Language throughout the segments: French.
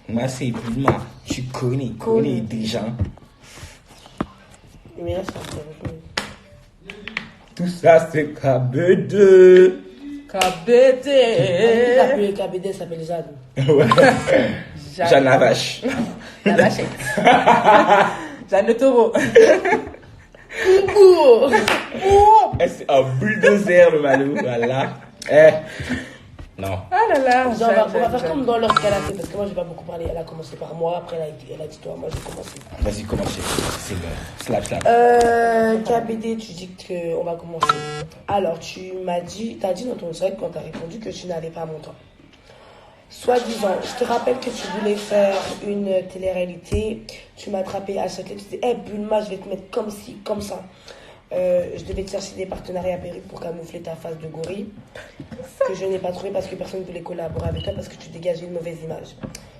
Moi, c'est Bulma. Tu connais déjà. Mais là, c'est Tout ça, c'est KB2. KBD. KBD s'appelle Jeanne. Ouais. Jeanne la vache. La vachette. Jeanne le taureau. C'est un bulldozer, le malou. Voilà. Eh. Non. Ah là là. Genre, on va faire comme dans l'ordre qu'elle a fait, parce que moi, j'ai pas beaucoup parlé. Elle a commencé par moi, après, elle a dit toi, moi, j'ai commencé. Vas-y, commencez. C'est l'heure. Slap. KBD, tu dis qu'on va commencer. Alors, t'as dit dans ton direct quand t'as répondu que tu n'avais pas mon temps. Soi-disant, je te rappelle que tu voulais faire une télé-réalité. Tu m'as attrapé à cette lettre. Tu dis, Bulma, je vais te mettre comme ci, comme ça. Je devais te chercher des partenariats perruques pour camoufler ta face de gorille. Que je n'ai pas trouvé parce que personne ne voulait collaborer avec toi parce que tu dégageais une mauvaise image.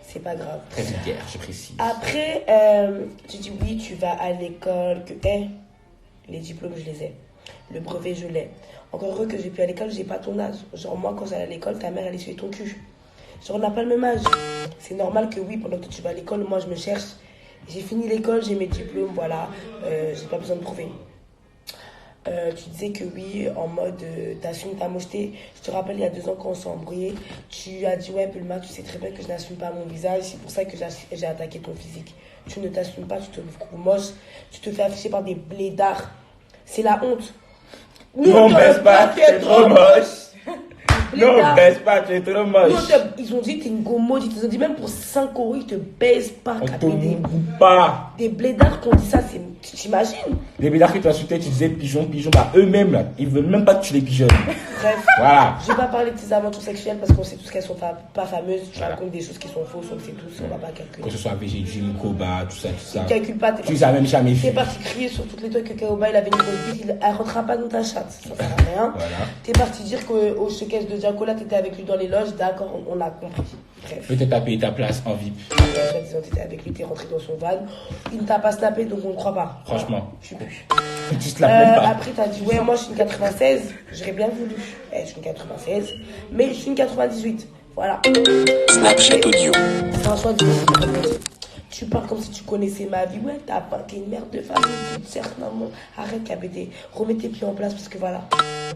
C'est pas grave. Très vulgaire, je précise. Après, tu dis oui, tu vas à l'école, les diplômes, je les ai. Le brevet, je l'ai. Encore heureux que j'ai pu à l'école, j'ai pas ton âge. Genre, moi, quand j'allais à l'école, ta mère, elle essuyait ton cul. Genre, on n'a pas le même âge. C'est normal que oui, pendant que tu vas à l'école, moi, je me cherche. J'ai fini l'école, j'ai mes diplômes, voilà. J'ai pas besoin de prouver. Tu disais que oui, en mode t'assumes ta mocheté. Je te rappelle, il y a 2 ans quand on s'est embrouillé, tu as dit ouais Bulma, tu sais très bien que je n'assume pas mon visage, c'est pour ça que j'ai attaqué ton physique. Tu ne t'assumes pas, tu te trouves moche, tu te fais afficher par des blédards. C'est la honte. Non, baisse pas, tu es trop moche. Non, baisse pas, tu es trop moche. Ils ont dit que t'es une go maudite. Ils ont dit même pour 5 euros, ils te baisent pas. On te mouille pas. Des blédards qui ont dit ça, t'imagines? Les blédards qui t'insultaient, tu disais pigeon, bah eux-mêmes, là, ils veulent même pas que tu les pigeonnes. Bref, voilà. Je vais pas parler de tes aventures sexuelles parce qu'on sait tous qu'elles sont pas fameuses. Tu racontes des choses qui sont fausses, on le sait tous, on va pas calculer. Que ce soit VG Gym, Koba, tout ça. Tu calcules pas. Tu les as même jamais T'es vu. parti crier sur toutes les toits que Kaoba il avait une grosse bite, elle rentrera pas dans ta chatte, ça sert à rien. Voilà. T'es parti dire qu'au showcase de Diacola, t'étais avec lui dans les loges, d'accord, on a compris. Bref. Peut-être t'as payé ta place en VIP. Soi-disant, t'étais avec lui, t'es rentré dans son van. Il ne t'a pas snappé, donc on ne croit pas. Franchement. Je suis plus. Tu te la même pas. Après, t'as dit, ouais, moi je suis une 96, j'aurais bien voulu. Je suis une 96, mais je suis une 98. Voilà. Snapchat audio. C'est un choix de vie. Tu parles comme si tu connaissais ma vie. Ouais, t'es une mère de famille. Certes, maman. Arrête, KBD. Remets tes pieds en place parce que voilà.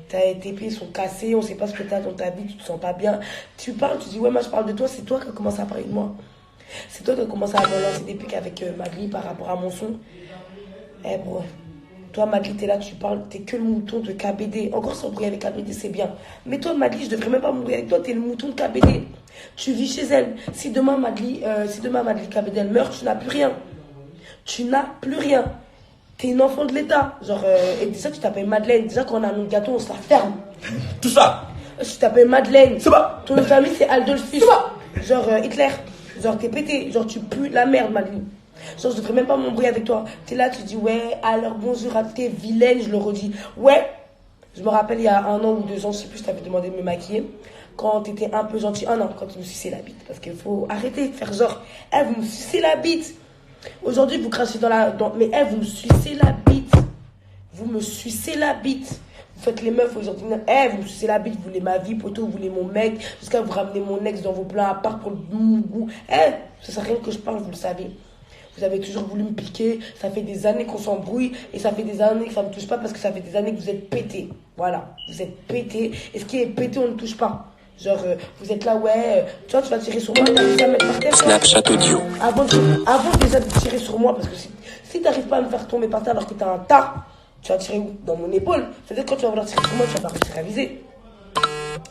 Tes pieds sont cassés. On sait pas ce que t'as dans ta vie. Tu te sens pas bien. Tu parles, tu dis, ouais, moi je parle de toi. C'est toi qui as commencé à parler de moi. C'est toi qui as commencé à me lancer des pics avec Magli par rapport à mon son. Bro. Toi, Magli, t'es là, tu parles, t'es que le mouton de KBD. Encore s'embrouiller avec KBD, c'est bien. Mais toi, Magli, je devrais même pas m'embrouiller avec toi, t'es le mouton de KBD. Tu vis chez elle. Si demain, Magli KBD, elle meurt, tu n'as plus rien. Tu n'as plus rien. T'es une enfant de l'État. Genre, et déjà, tu t'appelles Madeleine. Déjà, quand on a un nom de gâteau, on se la ferme. Tout ça. Tu t'appelles Madeleine. C'est pas. Ton nom de famille, c'est Adolphus. Genre, Hitler. Genre, t'es pété. Genre, tu pues la merde, Magli. Genre, je devrais même pas m'embrouiller avec toi. T'es là, tu dis, ouais, alors bonjour à tes vilaine, je le redis. Ouais, je me rappelle, il y a 1 an ou 2 ans, je sais plus, je t'avais demandé de me maquiller. Quand t'étais un peu gentil, non, quand tu me suçais la bite. Parce qu'il faut arrêter de faire genre, vous me sucez la bite. Aujourd'hui, vous crachez mais vous me sucez la bite. Vous me sucez la bite. Vous faites les meufs aujourd'hui, vous me sucez la bite, vous voulez ma vie, poteau, vous voulez mon mec, jusqu'à vous ramener mon ex dans vos plans à part pour le goût. Ça sert à rien que je parle, vous le savez. Vous avez toujours voulu me piquer, ça fait des années qu'on s'embrouille et ça fait des années que ça ne me touche pas parce que ça fait des années que vous êtes pété. Voilà, vous êtes pété et ce qui est pété, on ne touche pas. Genre, vous êtes là, ouais, tu vois, tu vas tirer sur moi, t'as réussi à mettre par terre. Snapchat audio. Avant déjà de tirer sur moi, parce que si t'arrives pas à me faire tomber par terre alors que t'as un tas, tu vas tirer où? Dans mon épaule. C'est-à-dire que quand tu vas vouloir tirer sur moi, tu vas pas réussir à viser.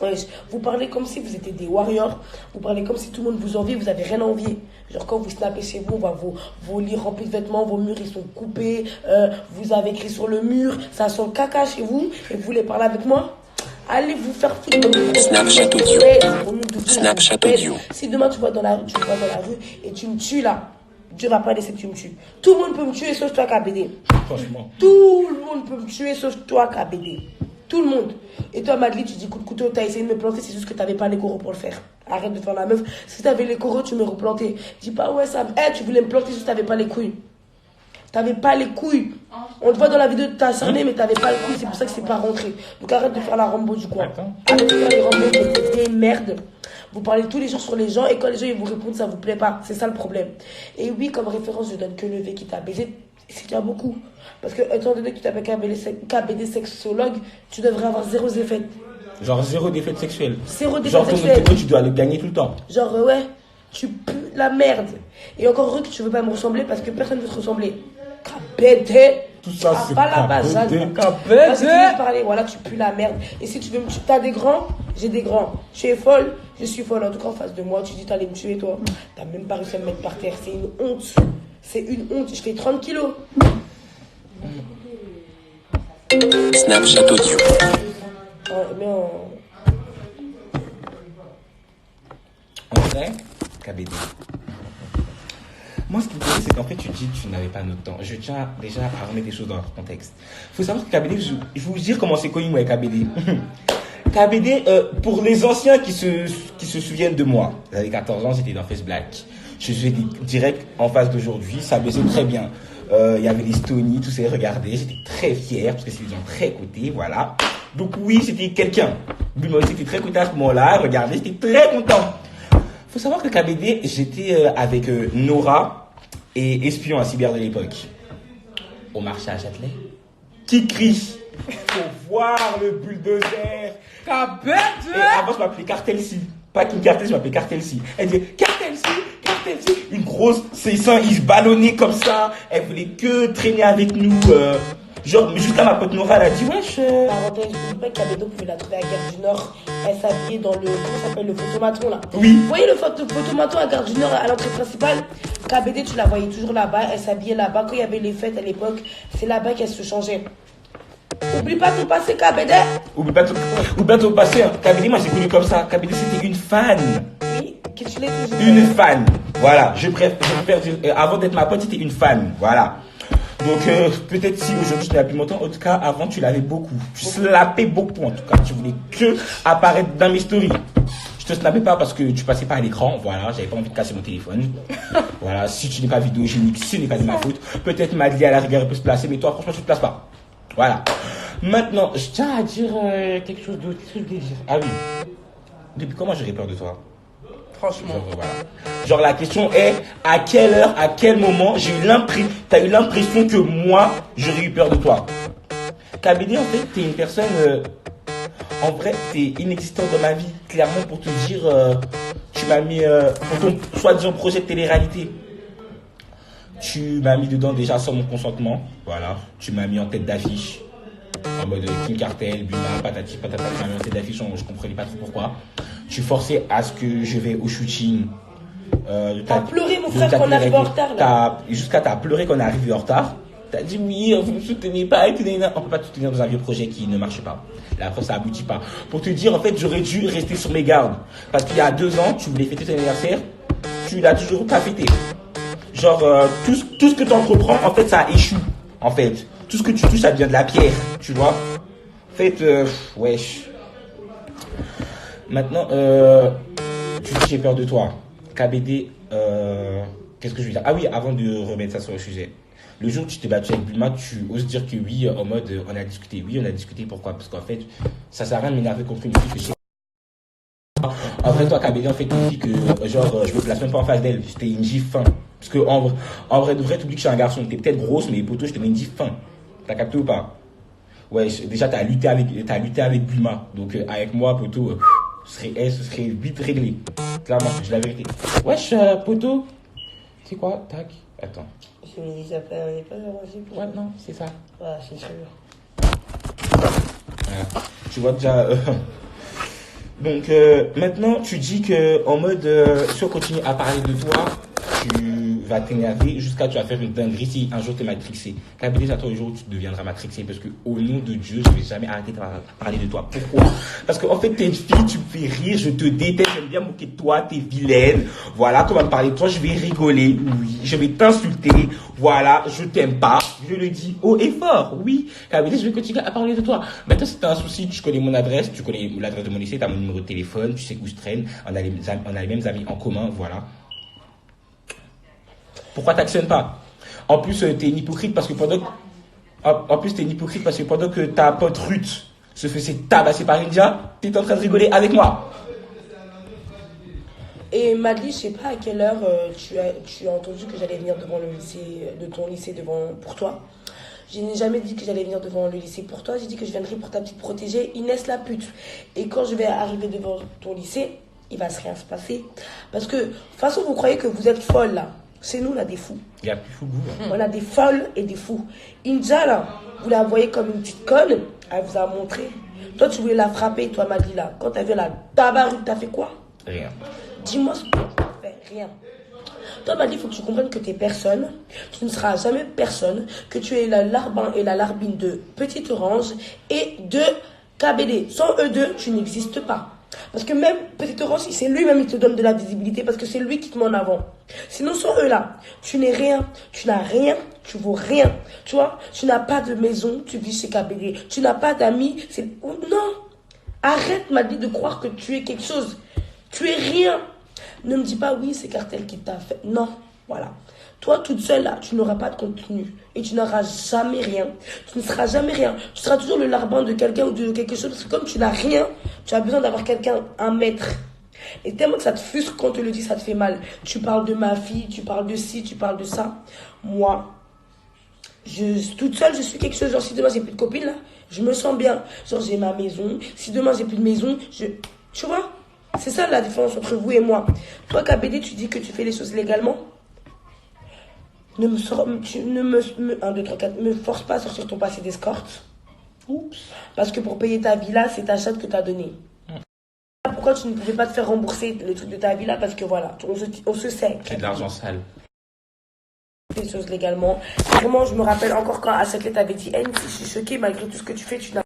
Ouais, vous parlez comme si vous étiez des warriors, vous parlez comme si tout le monde vous enviait, vous avez rien à envier. Genre quand vous snappez chez vous, on voit vos lits remplis de vêtements, vos murs ils sont coupés, vous avez écrit sur le mur, ça sent le caca chez vous, et vous voulez parler avec moi? Allez vous faire foutre. Snapchat audio. Snapchat audio. Si demain tu vas dans la rue et tu me tues là, Dieu va pas laisser que tu me tues. Tout le monde peut me tuer sauf toi KBD. Franchement. Tout le monde peut me tuer sauf toi KBD. Tout le monde. Et toi, Madeleine, tu dis coup de couteau, t'as essayé de me planter, c'est juste que t'avais pas les coraux pour le faire. Arrête de faire la meuf. Si t'avais les coraux, tu me replantais. Dis pas, ouais, ça. Tu voulais me planter juste que t'avais pas les couilles. T'avais pas les couilles. On te voit dans la vidéo de ta cerné, mais t'avais pas les couilles, c'est pour ça que c'est pas rentré. Donc arrête de faire la Rambo du coin. Arrête de faire les Rambo, des merdes. Vous parlez tous les jours sur les gens et quand les gens ils vous répondent, ça vous plaît pas. C'est ça le problème. Et oui, comme référence, je donne que le V qui t'a baisé. C'est déjà beaucoup. Parce que, étant donné que tu t'appelles KBD sexologue, tu devrais avoir 0 effet. Genre 0 défaite sexuelle. 0 défaite Genre ton sexuelle. hétéro, tu dois le gagner tout le temps. Genre, ouais, tu pues la merde. Et encore heureux que tu veux pas me ressembler parce que personne ne veut te ressembler. KBD. Tout ça, Ah, c'est pas la base, KBD. Parce que tu veux parler, voilà, tu pues la merde. Et si tu veux me tuer, t'as des grands, j'ai des grands. Tu es folle, je suis folle. En tout cas, en face de moi, tu dis t'allais me tuer, toi. T'as même pas réussi à me mettre par terre. C'est une honte. C'est une honte. Je fais 30 kilos. Snapchat audio. Mais en... En vrai, KBD. Moi, ce qui me plaît, c'est qu'en fait, tu dis que tu n'avais pas notre temps. Je tiens déjà à remettre les choses dans leur contexte. Il faut savoir que KBD, je vais vous dire comment c'est connu, moi, KBD. KBD, pour les anciens qui se souviennent de moi, j'avais 14 ans, j'étais dans Face Black. Je suis direct en face d'aujourd'hui, ça baissait très bien. Il y avait les Stony, tous ces regardez, j'étais très fier parce que c'est des gens très cotés, voilà. Donc oui, c'était quelqu'un. Lui, moi aussi, j'étais très content à ce moment-là, regardez, j'étais très content. Faut savoir que KBD, j'étais avec Nora et Espion à Cyber de l'époque. Au marché à Châtelet. Qui crie? Faut voir le bulldozer. KBD. Et avant, je m'appelais Cartel-C. Pas Kim Cartel, je m'appelais Cartel-C. Elle disait Cartel-C, Cartel-C. Une grosse, ses seins, ils se ballonnaient comme ça. Elle voulait que traîner avec nous. Genre, jusqu'à ma pote Nora, elle a dit wesh. Parenthèse, je ne pas KBD, vous pouvez la trouver à Gare du Nord. Elle s'habillait dans le, comment ça s'appelle, le photomaton là. Oui. Vous voyez le photomaton à Gare du Nord à l'entrée principale? KBD, tu la voyais toujours là-bas. Elle s'habillait là-bas. Quand il y avait les fêtes à l'époque, c'est là-bas qu'elle se changeait. Oublie pas ton passé, KBD. Oublie pas ton passé. Hein. KBD, moi j'ai connu comme ça. KBD, c'était une fan. Oui, que tu l'es toujours. Une fan. Voilà. Je préfère dire, avant d'être ma pote, c'était une fan. Voilà. Donc, peut-être si aujourd'hui tu n'as plus mon temps, en tout cas, avant tu l'avais beaucoup. Tu slappais beaucoup, en tout cas. Tu voulais que apparaître dans mes stories. Je te snappais pas parce que tu passais pas à l'écran. Voilà, j'avais pas envie de casser mon téléphone. Voilà, si tu n'es pas vidéogénique, ce n'est pas de ma faute. Peut-être Madly à la rigueur peut se placer, mais toi, franchement, tu te places pas. Voilà. Maintenant, je tiens à dire quelque chose d'autre. Qu'est-ce que je voulais dire? Ah oui. Depuis quand moi j'aurais peur de toi? Franchement. Genre, voilà. Genre la question est à quelle heure, à quel moment t'as eu l'impression que moi j'aurais eu peur de toi. KBD, en fait, t'es une personne, en vrai, t'es inexistant dans ma vie. Clairement, pour te dire, tu m'as mis pour ton soi-disant projet de télé-réalité. Tu m'as mis dedans déjà sans mon consentement. Voilà. Tu m'as mis en tête d'affiche. En mode King Cartel, Buma, patati, patata, tu m'as mis en tête d'affiche, je comprenais pas trop pourquoi. Tu forçais à ce que je vais au shooting. T'as pleuré, mon frère, qu'on arrive en retard, là. Jusqu'à t'as pleuré qu'on est arrivé en retard. T'as dit oui, vous ne soutenez pas, et tout. On peut pas te soutenir dans un vieux projet qui ne marche pas. Là, après, ça aboutit pas. Pour te dire, en fait, j'aurais dû rester sur mes gardes. Parce qu'il y a 2 ans, tu voulais fêter ton anniversaire, tu l'as toujours pas fêté. Genre, tout ce que tu entreprends, en fait, ça échoue. En fait, tout ce que tu touches, ça devient de la pierre, tu vois. En fait, wesh. Maintenant, tu dis j'ai peur de toi. KBD, qu'est-ce que je veux dire? Ah oui, avant de remettre ça sur le sujet. Le jour où tu t'es battu avec Bulma, tu oses dire que oui, en mode on a discuté. Oui, on a discuté, pourquoi? Parce qu'en fait, ça sert à rien de m'énerver contre une fille que je sais. En vrai, toi, KBD, en fait, tu dis que genre, je me place même pas en face d'elle. C'était une gifle fin. Parce que en vrai de vrai, tu oublies que je suis un garçon. T'es peut-être grosse, mais poto, je te mets une gifle fin. T'as capté ou pas? Ouais, déjà, t'as lutté avec Bulma. Donc, avec moi, poto, ce serait vite réglé. Clairement, je dis la vérité. Wesh, poto. C'est quoi? Tac. Attends. Je me dis, ça peut, on n'est pas arrangé pour. Ouais, non, c'est ça. Ouais, c'est sûr. Voilà. Tu vois déjà. Donc, maintenant, tu dis que, en mode, si on continue à parler de toi, tu vas t'énerver jusqu'à tu vas faire une dinguerie si un jour tu es matrixé. KBD, j'attends le jour où tu deviendras matrixé parce que, au nom de Dieu, je vais jamais arrêter de parler de toi. Pourquoi? Parce qu'en fait, t'es une fille, tu me fais rire, je te déteste, j'aime bien moquer de toi, t'es vilaine. Voilà, quand on va me parler de toi, je vais rigoler, oui, je vais t'insulter, voilà, je t'aime pas, je le dis haut et fort, oui. KBD, je vais continuer à parler de toi. Maintenant, si t'as un souci, tu connais mon adresse, tu connais l'adresse de mon lycée, t'as mon numéro de téléphone, tu sais où je traîne, on a les mêmes amis en commun, voilà. Pourquoi t'actionnes pas? En plus, t'es une hypocrite parce que pendant que ta pote Ruth se faisait tabasser par India, t'es en train de rigoler avec moi. Et Madly, je sais pas à quelle heure tu as entendu que j'allais venir devant le lycée, de ton lycée pour toi. Je n'ai jamais dit que j'allais venir devant le lycée pour toi. J'ai dit que je viendrais pour ta petite protégée, Inès la pute. Et quand je vais arriver devant ton lycée, il va rien se passer. Parce que, de toute façon, vous croyez que vous êtes folle là. C'est nous, on a des fous. Il y a plus fou que vous. On a des folles et des fous. Inja, là, vous la voyez comme une petite conne. Elle vous a montré. Toi, tu voulais la frapper, toi, Madly, là. Quand t'as vu la tabarue, t'as fait quoi? Rien. Dis-moi ce que tu as fait. Rien. Toi, Madly, il faut que tu comprennes que tu es personne. Tu ne seras jamais personne. Que tu es la larbin et la larbine de Petite Orange et de KBD. Sans eux deux, tu n'existes pas. Parce que même Petite Orange, c'est lui-même qui te donne de la visibilité parce que c'est lui qui te met en avant. Sinon, sans eux là, tu n'es rien, tu n'as rien, tu vaux rien. Tu vois, tu n'as pas de maison, tu vis chez KBD. Tu n'as pas d'amis, c'est... Non. Arrête, Madly, de croire que tu es quelque chose. Tu es rien. Ne me dis pas, oui, c'est Cartel qui t'a fait. Non, voilà. Toi, toute seule, là, tu n'auras pas de contenu. Et tu n'auras jamais rien. Tu ne seras jamais rien. Tu seras toujours le larbin de quelqu'un ou de quelque chose. Parce que comme tu n'as rien, tu as besoin d'avoir quelqu'un, un maître. Et tellement que ça te frustre quand on te le dit, ça te fait mal. Tu parles de ma fille, tu parles de ci, tu parles de ça. Moi, toute seule, je suis quelque chose. Genre, si demain, j'ai plus de copine, là, je me sens bien. Genre, j'ai ma maison. Si demain, j'ai plus de maison, tu vois? C'est ça la différence entre vous et moi. Toi, KBD, tu dis que tu fais les choses légalement. Ne me force pas à sortir ton passé d'escorte. Oups. Parce que pour payer ta villa, c'est ta chatte que tu as donnée. Pourquoi tu ne pouvais pas te faire rembourser le truc de ta villa? Parce que voilà, on se sait. C'est de l'argent sale. Les choses légalement. Vraiment, je me rappelle encore quand à cette lettre t'avais dit, je suis choquée, malgré tout ce que tu fais, tu n'as...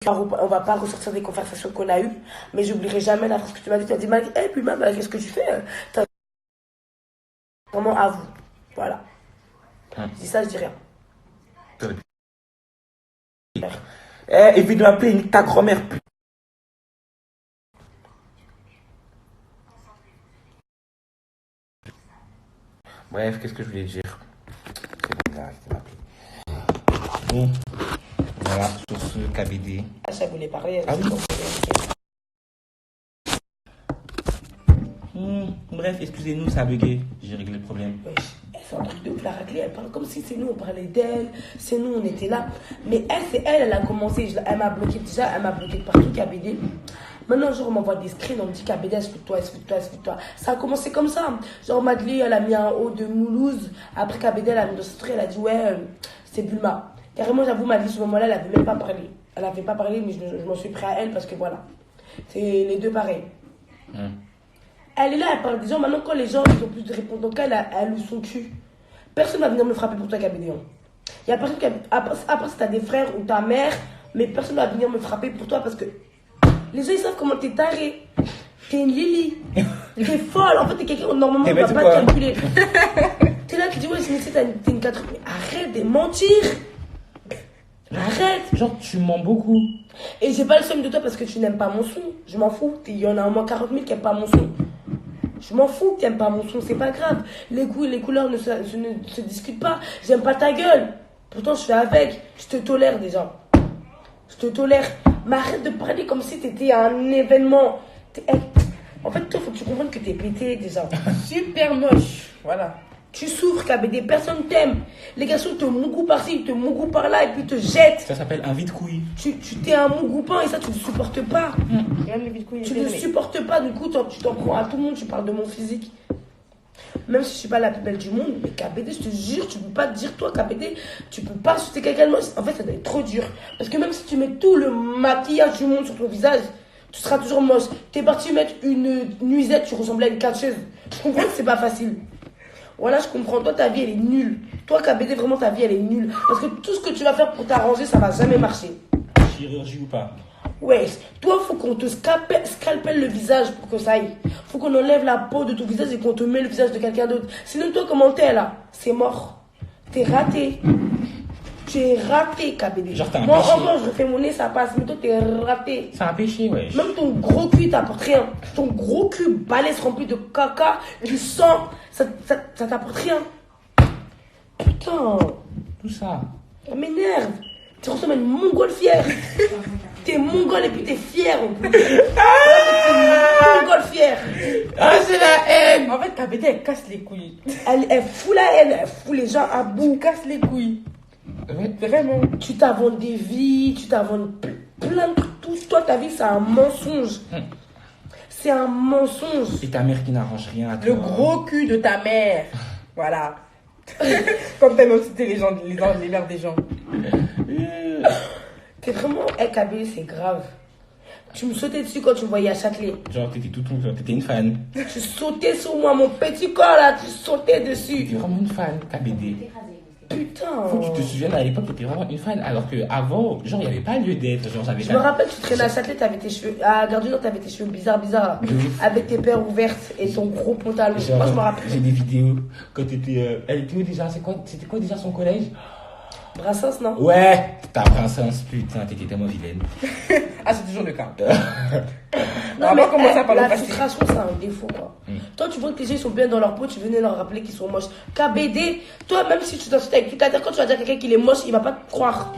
On va pas ressortir des conversations qu'on a eues, mais j'oublierai jamais la phrase que tu m'as dit. Tu as dit, puis même, qu'est-ce que tu fais? Vraiment à vous. Voilà. Je dis ça, je dis rien. Évite de m'appeler ta grand-mère. Bref, qu'est-ce que je voulais dire? C'est bon, arrêtez de m'appeler. Bon, voilà, sur ce KBD. Ça voulait parler. Ah oui. Bref, excusez-nous, ça a bugué. J'ai réglé le problème. C'est un truc de ouf, la raclée. Elle parle comme si c'est nous, on parlait d'elle. C'est nous, on était là. Mais elle, c'est elle, elle a commencé. Elle m'a bloqué déjà, elle m'a bloqué de partout, KBD. Maintenant, un jour, on m'envoie des screens, on me dit KBD, explique-toi. Ça a commencé comme ça. Genre, Madly, elle a mis un haut de Moulouse. Après, KBD, elle a mis dans ce truc, elle a dit, ouais, c'est Bulma. Carrément, j'avoue, Madly, ce moment-là, elle n'avait même pas parlé. Elle n'avait pas parlé, mais je m'en suis pris à elle parce que voilà. C'est les deux pareils. Elle est là, elle parle des gens. Maintenant, quand les gens ils ont plus de réponses qu'elle, elle loue son cul. Personne va venir me frapper pour toi, KBD. Il y a personne qui. Après, si t'as des frères ou ta mère, mais personne va venir me frapper pour toi parce que les gens ils savent comment t'es taré. T'es une Lily. T'es folle. En fait, t'es quelqu'un normalement on ne va pas te calculer. T'es là, tu dis, ouais, c'est t'es une 4. Mais arrête de mentir. Arrête. Genre, tu mens beaucoup. Et j'ai pas le seum de toi parce que tu n'aimes pas mon son. Je m'en fous. Il y en a au moins 40 000 qui n'aiment pas mon son. Je m'en fous que t'aimes pas mon son, c'est pas grave. Les goûts et les couleurs ne se discutent pas. J'aime pas ta gueule. Pourtant, je fais avec. Je te tolère déjà. Je te tolère. Mais arrête de parler comme si t'étais un événement. En fait, toi, faut que tu comprennes que t'es pété déjà. Super moche. Voilà. Tu souffres, KBD. Personne t'aime. Les garçons te mougou par-ci, ils te mougou par-là et puis te jettent. Ça s'appelle un vide-couille. Tu t'es un mougoupin et ça, tu ne supportes pas. Tu ne supportes pas, du coup, tu t'en prends à tout le monde, tu parles de mon physique. Même si je suis pas la plus belle du monde, mais KBD, je te jure, tu peux pas te dire, toi, KBD, tu peux pas insulter quelqu'un de moi. En fait, ça doit être trop dur. Parce que même si tu mets tout le maquillage du monde sur ton visage, tu seras toujours moche. T'es parti mettre une nuisette, tu ressemblais à une catcheuse. Je comprends que c'est pas facile. Voilà, je comprends. Toi, ta vie, elle est nulle. Toi, KBD, vraiment, ta vie, elle est nulle. Parce que tout ce que tu vas faire pour t'arranger, ça va jamais marcher. Chirurgie ou pas? Ouais, toi, faut qu'on te scalpelle le visage pour que ça aille. Faut qu'on enlève la peau de ton visage et qu'on te met le visage de quelqu'un d'autre. Sinon, toi, comment t'es là? C'est mort. T'es raté. Tu es raté, KBD. Genre, t'as un moi, péché. encore, je refais mon nez, ça passe. Mais toi, t'es raté. C'est un péché, ouais. Même ton gros cul t'apporte rien. Ton gros cul balèze rempli de caca, du sang, ça t'apporte rien. Putain, Tout ça. ça m'énerve. Tu ressembles à une mongole fière. T'es mongole et puis t'es fière en plus. Montgolfière. Ah, c'est la haine. En fait, KBD, elle casse les couilles. Elle fout la haine, elle fout les gens à bout. Elle casse les couilles. Ouais. Vraiment. Tu t'inventes des vies, tu t'inventes plein de tout. Toi, ta vie, c'est un mensonge. C'est un mensonge. Et ta mère qui n'arrange rien à toi. Le gros cul de ta mère. Voilà. Comme t'aimes aussi citer les mères des gens. T'es vraiment LKB, c'est grave. Tu me sautais dessus quand tu me voyais à Châtelet. Genre, t'étais une fan. Tu sautais sur moi, mon petit corps là, tu sautais dessus. T'étais vraiment une fan, KBD. Putain. Faut que tu te souviennes, à l'époque, t'étais vraiment une fan. Alors qu'avant, genre, il n'y avait pas lieu d'être. Genre, j'avais Je me rappelle, tu traînais à Châtelet, t'avais tes cheveux. À Gare du Nord, t'avais tes cheveux bizarres là. De ouf. Avec tes paires ouvertes et ton gros pantalon. Genre, Moi, je me rappelle. j'ai des vidéos quand t'étais. Elle était où déjà? C'était quoi déjà son collège? Brassens, non? Ouais, ta princesse, putain, t'étais tellement vilaine. Ah, c'est toujours le cas. Non, On va commencer par le la passé. frustration, c'est un défaut, quoi. Toi, tu vois que les gens ils sont bien dans leur peau, tu venais leur rappeler qu'ils sont moches. KBD, toi, même si tu t'insultes avec tout à l'heure, quand tu vas dire à quelqu'un qu'il est moche, il va pas te croire.